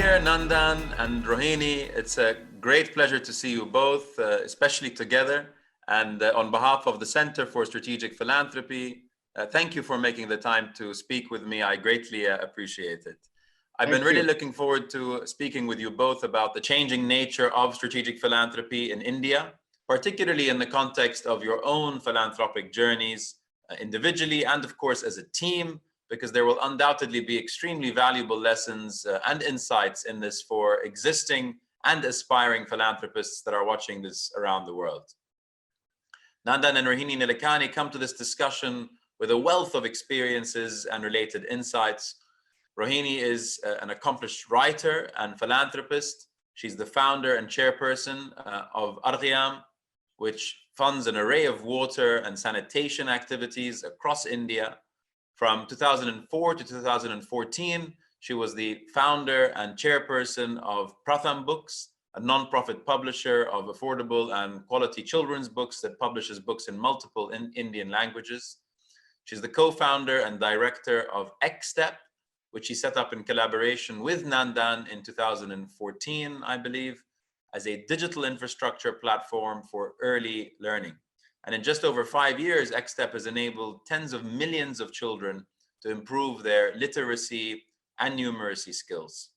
Dear Nandan and Rohini, it's a great pleasure to see you both, especially together. And on behalf of the Center for Strategic Philanthropy, thank you for making the time to speak with me. I greatly appreciate it. I've been really looking forward to speaking with you both about the changing nature of strategic philanthropy in India, particularly in the context of your own philanthropic journeys, individually and of course as a team, because there will undoubtedly be extremely valuable lessons and insights in this for existing and aspiring philanthropists that are watching this around the world. Nandan and Rohini Nilekani come to this discussion with a wealth of experiences and related insights. Rohini is an accomplished writer and philanthropist. She's the founder and chairperson of Arghyam, which funds an array of water and sanitation activities across India. From 2004 to 2014, she was the founder and chairperson of Pratham Books, a non-profit publisher of affordable and quality children's books that publishes books in multiple Indian languages. She's the co-founder and director of XStep, which she set up in collaboration with Nandan in 2014, I believe, as a digital infrastructure platform for early learning. And in just over 5 years, XStep has enabled tens of millions of children to improve their literacy and numeracy skills.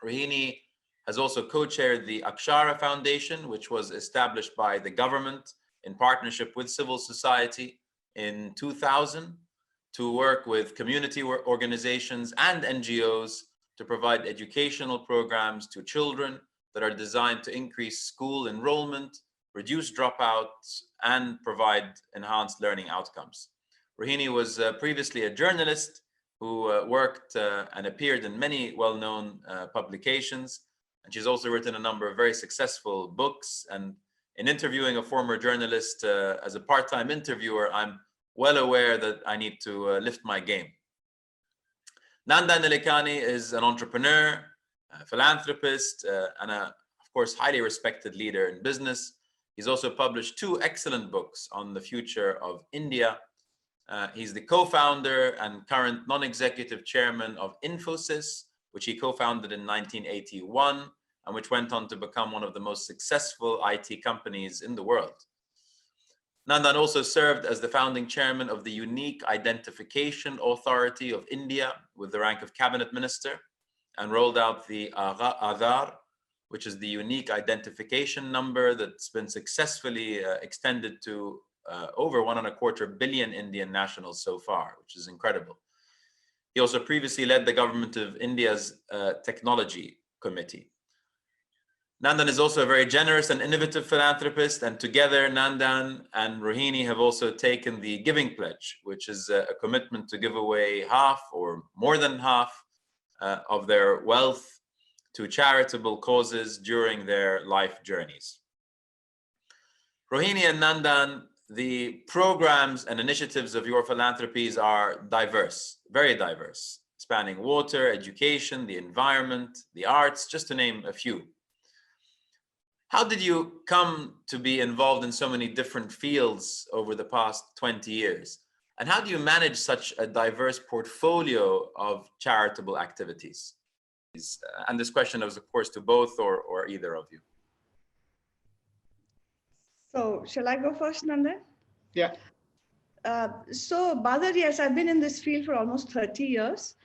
Rohini has also co-chaired the Akshara Foundation, which was established by the government in partnership with civil society in 2000 to work with community organizations and NGOs to provide educational programs to children that are designed to increase school enrollment, reduce dropouts, and provide enhanced learning outcomes. Rohini was previously a journalist who worked and appeared in many well-known publications. And she's also written a number of very successful books. And in interviewing a former journalist as a part-time interviewer, I'm well aware that I need to lift my game. Nandan Nilekani is an entrepreneur, a philanthropist, and of course, highly respected leader in business. He's also published 2 excellent books on the future of India. He's the co-founder and current non-executive chairman of Infosys, which he co-founded in 1981, and which went on to become one of the most successful IT companies in the world. Nandan also served as the founding chairman of the Unique Identification Authority of India with the rank of cabinet minister, and rolled out the Aadhaar, which is the unique identification number that's been successfully extended to over 1.25 billion Indian nationals so far, which is incredible. He also previously led the government of India's technology committee. Nandan is also a very generous and innovative philanthropist, and together Nandan and Rohini have also taken the Giving Pledge, which is a commitment to give away half or more than half of their wealth to charitable causes during their life journeys. Rohini and Nandan, the programs and initiatives of your philanthropies are diverse, very diverse, spanning water, education, the environment, the arts, just to name a few. How did you come to be involved in so many different fields over the past 20 years? And how do you manage such a diverse portfolio of charitable activities? And this question is, of course, to both or either of you. So, shall I go first, Nandan? Yeah. So, Badr, yes, I've been in this field for almost 30 years.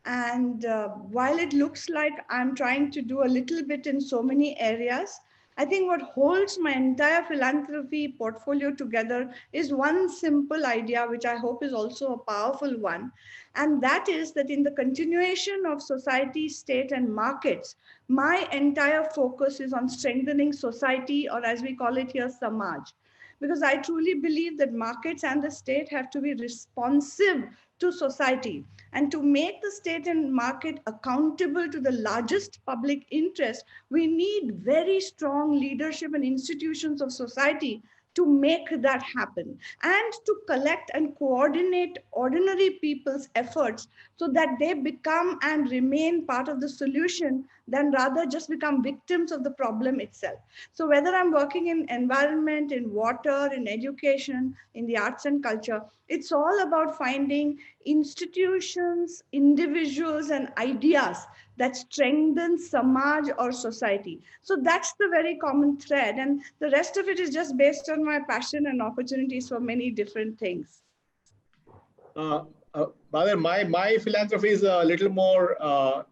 And while it looks like I'm trying to do a little bit in so many areas, I think what holds my entire philanthropy portfolio together is one simple idea, which I hope is also a powerful one. And that is that in the continuation of society, state, and markets, my entire focus is on strengthening society, or as we call it here, Samaj. Because I truly believe that markets and the state have to be responsive to society, and to make the state and market accountable to the largest public interest, we need very strong leadership and institutions of society to make that happen, and to collect and coordinate ordinary people's efforts so that they become and remain part of the solution than rather just become victims of the problem itself. So whether I'm working in environment, in water, in education, in the arts and culture, it's all about finding institutions, individuals, and ideas that strengthens Samaj or society. So that's the very common thread. And the rest of it is just based on my passion and opportunities for many different things. Badr, my philanthropy is a little more,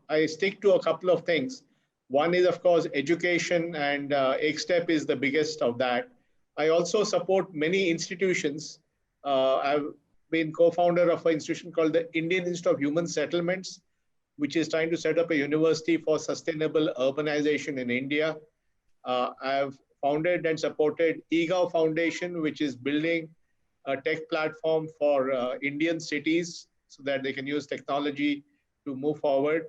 I stick to a couple of things. One is, of course, education, and Step is the biggest of that. I also support many institutions. I've been co-founder of an institution called the Indian Institute of Human Settlements, which is trying to set up a university for sustainable urbanization in India. I've founded and supported eGov Foundation, which is building a tech platform for Indian cities so that they can use technology to move forward.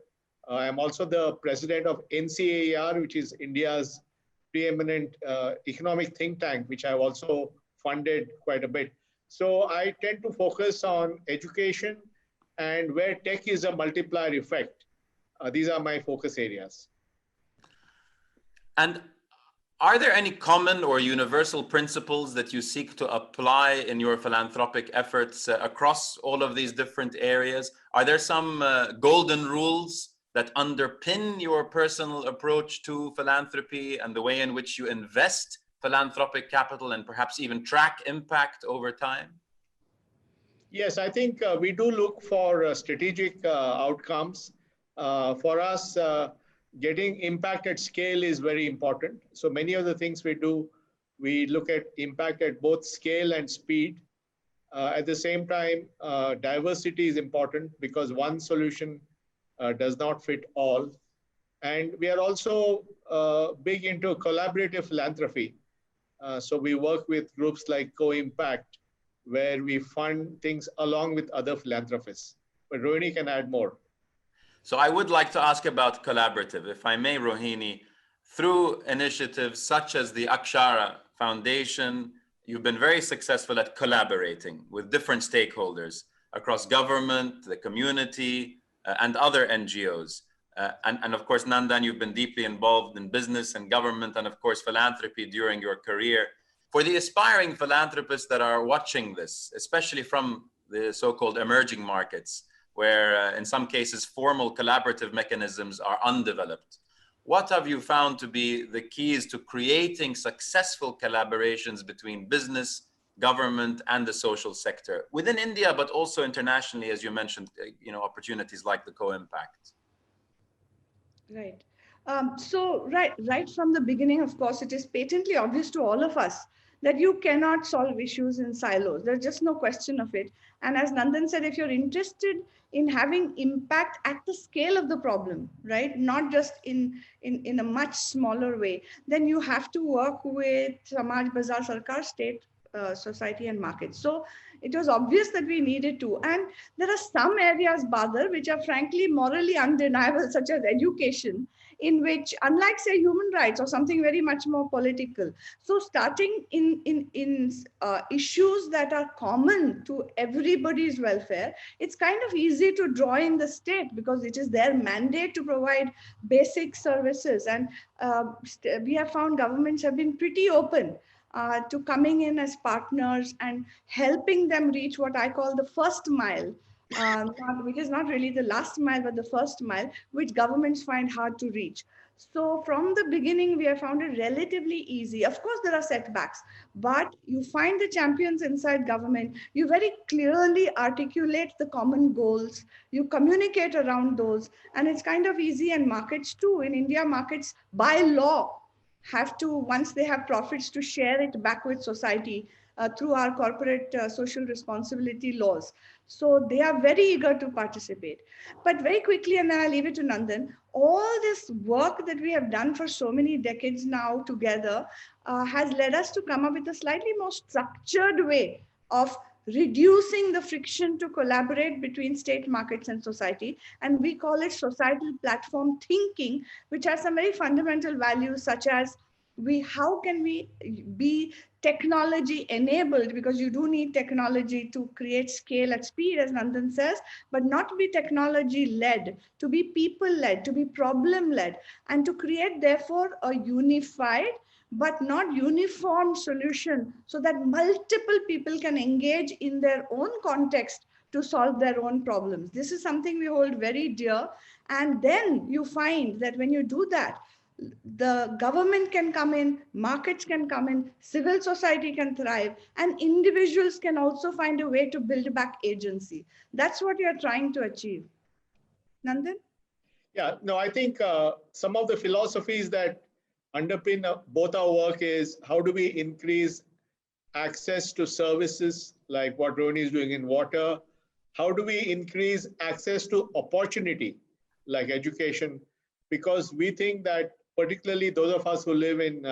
I'm also the president of NCAER, which is India's preeminent economic think tank, which I've also funded quite a bit. So I tend to focus on education and where tech is a multiplier effect. These are my focus areas. And are there any common or universal principles that you seek to apply in your philanthropic efforts across all of these different areas? Are there some golden rules that underpin your personal approach to philanthropy and the way in which you invest philanthropic capital and perhaps even track impact over time? Yes, I think we do look for strategic outcomes. For us, getting impact at scale is very important. So many of the things we do, we look at impact at both scale and speed. At the same time, diversity is important because one solution does not fit all. And we are also big into collaborative philanthropy. So we work with groups like Co-Impact, where we fund things along with other philanthropists. But Rohini can add more. So I would like to ask about collaborative, if I may, Rohini. Through initiatives such as the Akshara Foundation, you've been very successful at collaborating with different stakeholders across government, the community, and other NGOs. And of course, Nandan, you've been deeply involved in business and government and of course, philanthropy during your career. For the aspiring philanthropists that are watching this, especially from the so-called emerging markets, where in some cases formal collaborative mechanisms are undeveloped, what have you found to be the keys to creating successful collaborations between business, government, and the social sector within India, but also internationally, as you mentioned, opportunities like the Co-Impact? Right. So right from the beginning, of course, it is patently obvious to all of us that you cannot solve issues in silos. There's just no question of it. And as Nandan said, if you're interested in having impact at the scale of the problem, right, not just in a much smaller way, then you have to work with Samaj, Bazaar, Sarkar, state, society and markets. So it was obvious that we needed to. And there are some areas, Badr, which are frankly morally undeniable, such as education, in which, unlike say human rights or something very much more political, so starting in issues that are common to everybody's welfare, it's kind of easy to draw in the state because it is their mandate to provide basic services. And we have found governments have been pretty open to coming in as partners and helping them reach what I call the first mile, which is not really the last mile, but the first mile, which governments find hard to reach. So from the beginning, we have found it relatively easy. Of course, there are setbacks, but you find the champions inside government. You very clearly articulate the common goals. You communicate around those, and it's kind of easy. And markets too. In India, markets by law have to, once they have profits, to share it back with society through our corporate social responsibility laws. So they are very eager to participate. But very quickly, and then I'll leave it to Nandan, all this work that we have done for so many decades now together has led us to come up with a slightly more structured way of reducing the friction to collaborate between state, markets, and society. And we call it societal platform thinking, which has some very fundamental values, such as how can we be technology enabled, because you do need technology to create scale at speed, as Nandan says, but not to be technology led, to be people led, to be problem led, and to create therefore a unified but not uniform solution so that multiple people can engage in their own context to solve their own problems. This is something we hold very dear. And then you find that when you do that, the government can come in, markets can come in, civil society can thrive, and individuals can also find a way to build back agency. That's what you're trying to achieve. Nandan? Yeah, no, I think some of the philosophies that underpin both our work is how do we increase access to services like what Rohini is doing in water? How do we increase access to opportunity like education? Because we think that particularly those of us who live in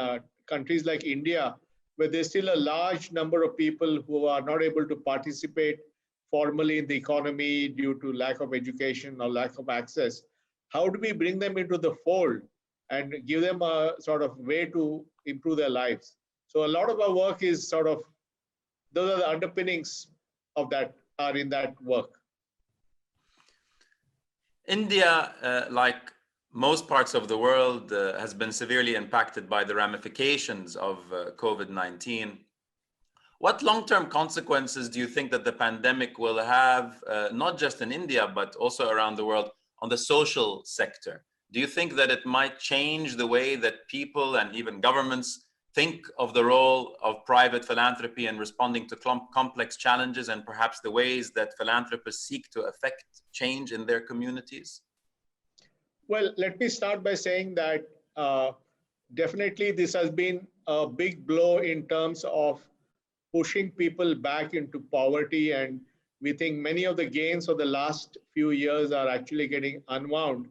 countries like India, where there's still a large number of people who are not able to participate formally in the economy due to lack of education or lack of access, how do we bring them into the fold and give them a sort of way to improve their lives? So a lot of our work is sort of, those are the underpinnings of that, are in that work. India, like most parts of the world, has been severely impacted by the ramifications of COVID-19. What long-term consequences do you think that the pandemic will have, not just in India, but also around the world, on the social sector? Do you think that it might change the way that people and even governments think of the role of private philanthropy in responding to complex challenges, and perhaps the ways that philanthropists seek to affect change in their communities? Well, let me start by saying that definitely this has been a big blow in terms of pushing people back into poverty. And we think many of the gains of the last few years are actually getting unwound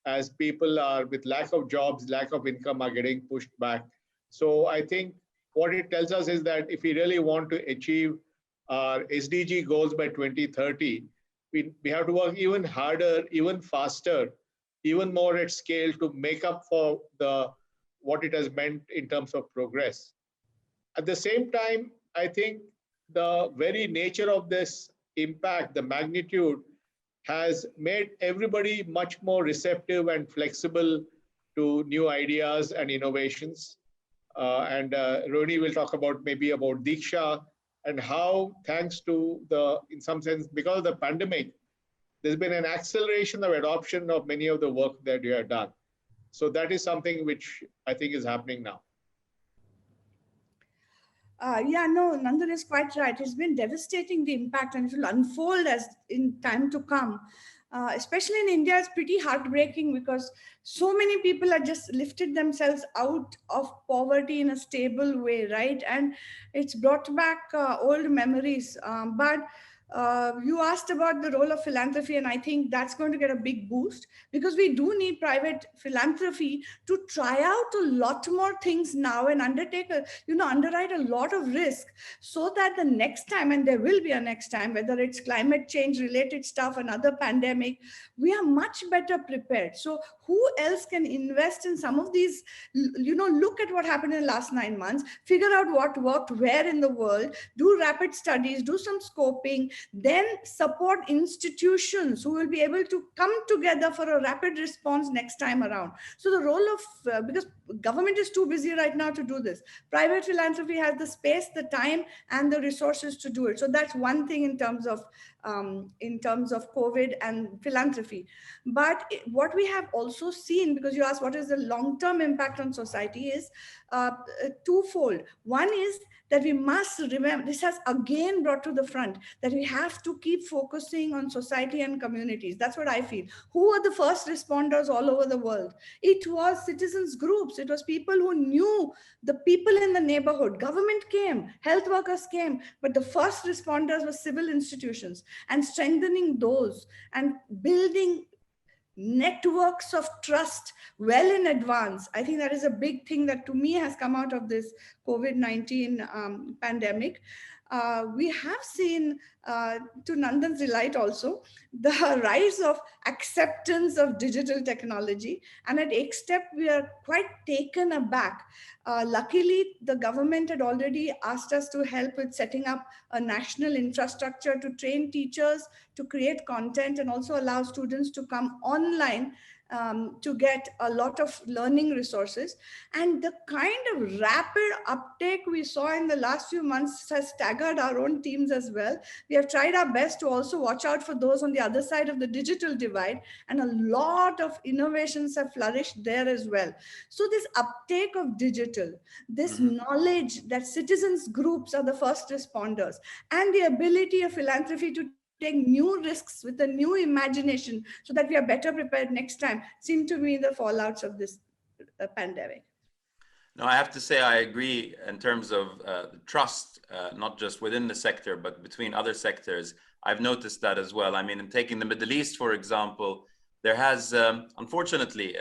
as people are with lack of jobs, lack of income are getting pushed back. So I think what it tells us is that if we really want to achieve our SDG goals by 2030, we have to work even harder, even faster, even more at scale to make up for what it has meant in terms of progress. At the same time, I think the very nature of this impact, the magnitude, has made everybody much more receptive and flexible to new ideas and innovations. And Rohini will talk about maybe about Diksha and how, thanks to in some sense, because of the pandemic, there's been an acceleration of adoption of many of the work that you have done. So that is something which I think is happening now. Yeah, no, Nandan is quite right. It's been devastating, the impact, and it will unfold as in time to come. Especially in India, it's pretty heartbreaking because so many people have just lifted themselves out of poverty in a stable way, right? And it's brought back old memories. But you asked about the role of philanthropy, and I think that's going to get a big boost because we do need private philanthropy to try out a lot more things now and underwrite a lot of risk so that the next time, and there will be a next time, whether it's climate change related stuff, another pandemic, we are much better prepared. So who else can invest in some of these, look at what happened in the last 9 months, figure out what worked where in the world, do rapid studies, do some scoping, then support institutions who will be able to come together for a rapid response next time around. So the role of, because government is too busy right now to do this, private philanthropy has the space, the time, and the resources to do it. So that's one thing in terms of COVID and philanthropy. But what we have also seen, because you asked what is the long-term impact on society, is twofold. One is that we must remember, this has again brought to the front, that we have to keep focusing on society and communities. That's what I feel. Who were the first responders all over the world? It was citizens groups. It was people who knew the people in the neighborhood. Government came, health workers came, but the first responders were civil institutions, and strengthening those and building networks of trust well in advance. I think that is a big thing that to me has come out of this COVID-19 pandemic. We have seen, to Nandan's delight also, the rise of acceptance of digital technology. And at Xstep, we are quite taken aback. Luckily, the government had already asked us to help with setting up a national infrastructure to train teachers, to create content, and also allow students to come online to get a lot of learning resources. And the kind of rapid uptake we saw in the last few months has staggered our own teams as well. We have tried our best to also watch out for those on the other side of the digital divide, and a lot of innovations have flourished there as well. So this uptake of digital, this knowledge that citizens groups are the first responders, and the ability of philanthropy to take new risks with a new imagination so that we are better prepared next time, seem to be the fallouts of this pandemic. No, I have to say I agree in terms of trust, not just within the sector, but between other sectors. I've noticed that as well. I mean, in taking the Middle East, for example, there has, unfortunately,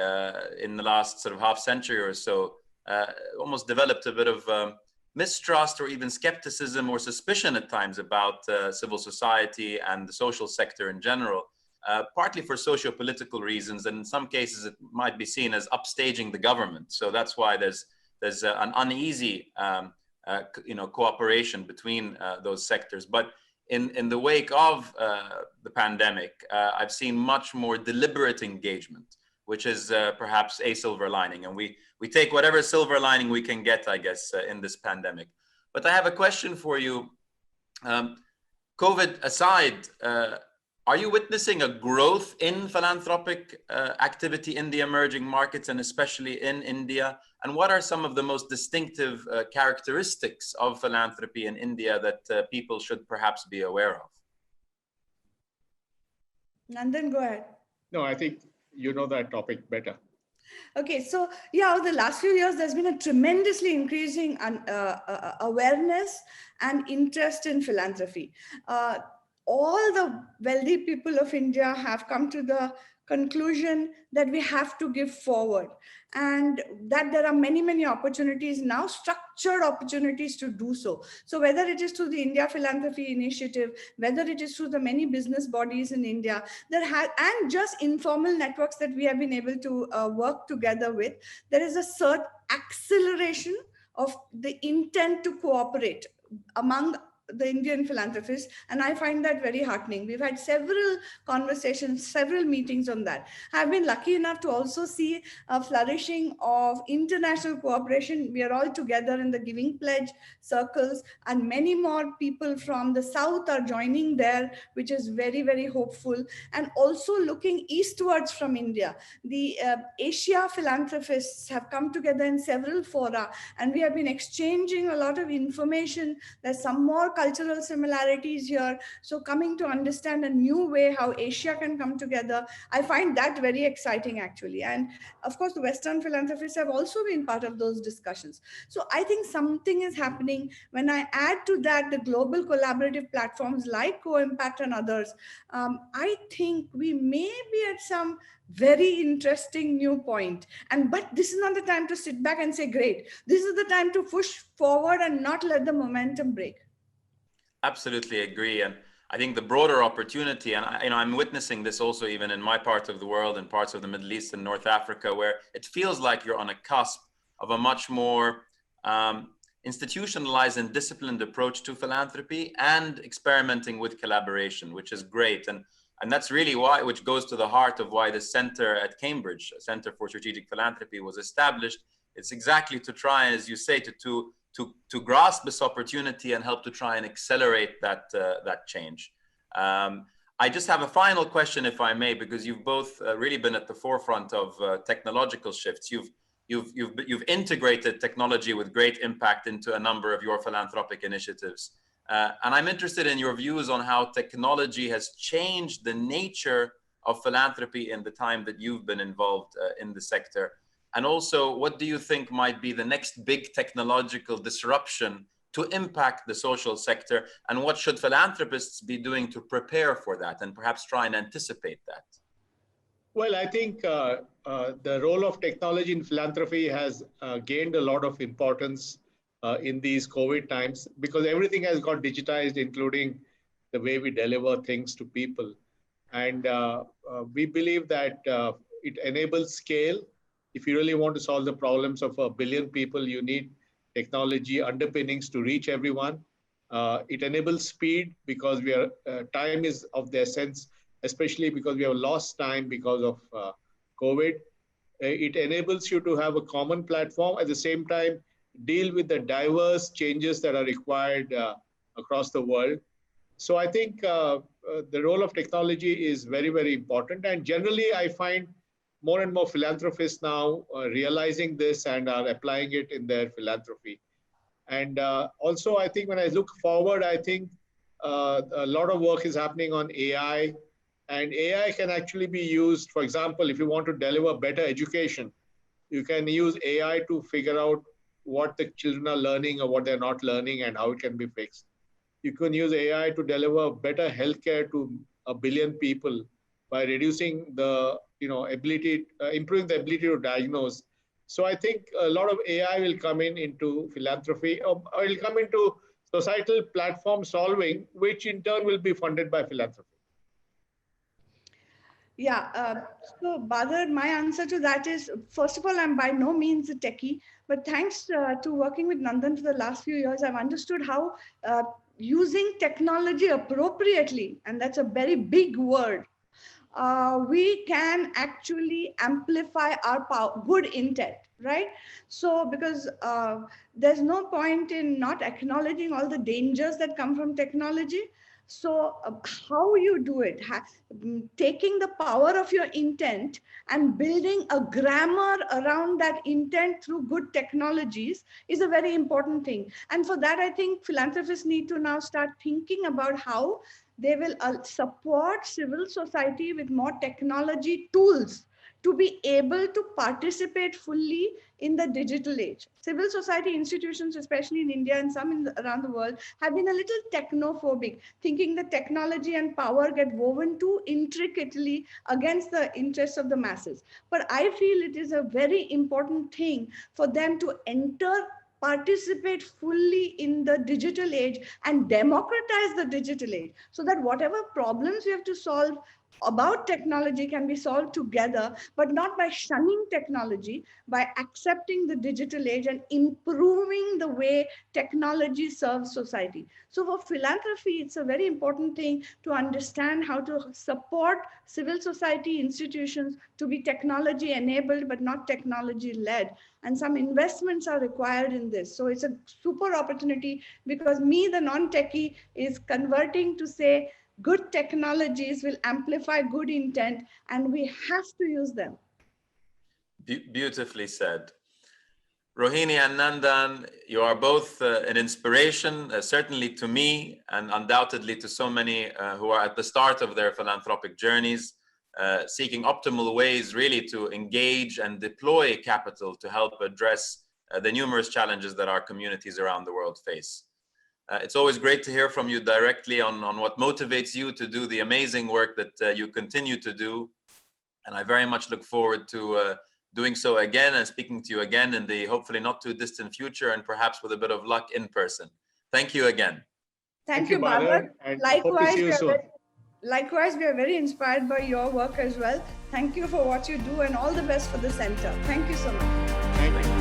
in the last sort of half century or so, almost developed a bit of mistrust or even skepticism or suspicion at times about civil society and the social sector in general, partly for socio-political reasons, and in some cases it might be seen as upstaging the government. So that's why there's an uneasy cooperation between those sectors. But in the wake of the pandemic, I've seen much more deliberate engagement, which is perhaps a silver lining. And we take whatever silver lining we can get, I guess, in this pandemic. But I have a question for you. COVID aside, are you witnessing a growth in philanthropic activity in the emerging markets, and especially in India? And what are some of the most distinctive characteristics of philanthropy in India that people should perhaps be aware of? Nandan, go ahead. No, I think you know that topic better. Okay, so yeah, over the last few years, there's been a tremendously increasing awareness and interest in philanthropy. All the wealthy people of India have come to the conclusion that we have to give forward, and that there are many, many opportunities now, structured opportunities to do so. So whether it is through the India Philanthropy Initiative, whether it is through the many business bodies in India, and just informal networks that we have been able to work together with, there is a certain acceleration of the intent to cooperate among the Indian philanthropists, and I find that very heartening. We've had several conversations, several meetings on that. I've been lucky enough to also see a flourishing of international cooperation. We are all together in the Giving Pledge circles, and many more people from the South are joining there, which is very, very hopeful. And also looking eastwards from India, the Asia philanthropists have come together in several fora, and we have been exchanging a lot of information. There's some more cultural similarities here. So coming to understand a new way how Asia can come together, I find that very exciting actually. And of course, the Western philanthropists have also been part of those discussions. So I think something is happening. When I add to that the global collaborative platforms like Co-Impact and others, I think we may be at some very interesting new point. But this is not the time to sit back and say, great. This is the time to push forward and not let the momentum break. Absolutely agree. And I think the broader opportunity, and I'm witnessing this also even in my part of the world and parts of the Middle East and North Africa, where it feels like you're on a cusp of a much more institutionalized and disciplined approach to philanthropy and experimenting with collaboration, which is great. And that's really why, which goes to the heart of why the center at Cambridge, Center for Strategic Philanthropy, was established. It's exactly to try, as you say, to grasp this opportunity and help to try and accelerate that change. I just have a final question, if I may, because you've both really been at the forefront of technological shifts. You've integrated technology with great impact into a number of your philanthropic initiatives. And I'm interested in your views on how technology has changed the nature of philanthropy in the time that you've been involved in the sector. And also, what do you think might be the next big technological disruption to impact the social sector? And what should philanthropists be doing to prepare for that and perhaps try and anticipate that? Well, I think the role of technology in philanthropy has gained a lot of importance in these COVID times, because everything has got digitized, including the way we deliver things to people. And we believe that it enables scale. If you really want to solve the problems of 1 billion people, you need technology underpinnings to reach everyone. It enables speed, because time is of the essence, especially because we have lost time because of COVID. It enables you to have a common platform, at the same time deal with the diverse changes that are required across the world. So I think the role of technology is very, very important. And generally, I find more and more philanthropists now realizing this and are applying it in their philanthropy. And also, I think when I look forward, I think a lot of work is happening on AI. And AI can actually be used, for example, if you want to deliver better education, you can use AI to figure out what the children are learning or what they're not learning and how it can be fixed. You can use AI to deliver better healthcare to 1 billion people by reducing the ability, improving the ability to diagnose. So I think a lot of AI will come into philanthropy, or will come into societal platform solving, which in turn will be funded by philanthropy. Yeah, so Badr, my answer to that is, first of all, I'm by no means a techie, but thanks to working with Nandan for the last few years, I've understood how using technology appropriately, and that's a very big word, we can actually amplify our power, good intent, right? So because there's no point in not acknowledging all the dangers that come from technology. So how you do it, taking the power of your intent and building a grammar around that intent through good technologies is a very important thing. And for that, I think philanthropists need to now start thinking about how they will support civil society with more technology tools to be able to participate fully in the digital age. Civil society institutions, especially in India and some around the world, have been a little technophobic, thinking that technology and power get woven too intricately against the interests of the masses. But I feel it is a very important thing for them to participate fully in the digital age and democratize the digital age, so that whatever problems we have to solve about technology can be solved together, but not by shunning technology, by accepting the digital age and improving the way technology serves society. So for philanthropy, it's a very important thing to understand how to support civil society institutions to be technology enabled, but not technology led. And some investments are required in this. So it's a super opportunity, because me, the non-techie, is converting to say, good technologies will amplify good intent, and we have to use them. Beautifully said. Rohini and Nandan, you are both an inspiration, certainly to me, and undoubtedly to so many who are at the start of their philanthropic journeys, seeking optimal ways really to engage and deploy capital to help address the numerous challenges that our communities around the world face. It's always great to hear from you directly on what motivates you to do the amazing work that you continue to do. And I very much look forward to doing so again and speaking to you again in the hopefully not too distant future, and perhaps with a bit of luck in person. Thank you again. Thank you, Badr. Likewise, we are very inspired by your work as well. Thank you for what you do, and all the best for the center. Thank you so much. Thank you.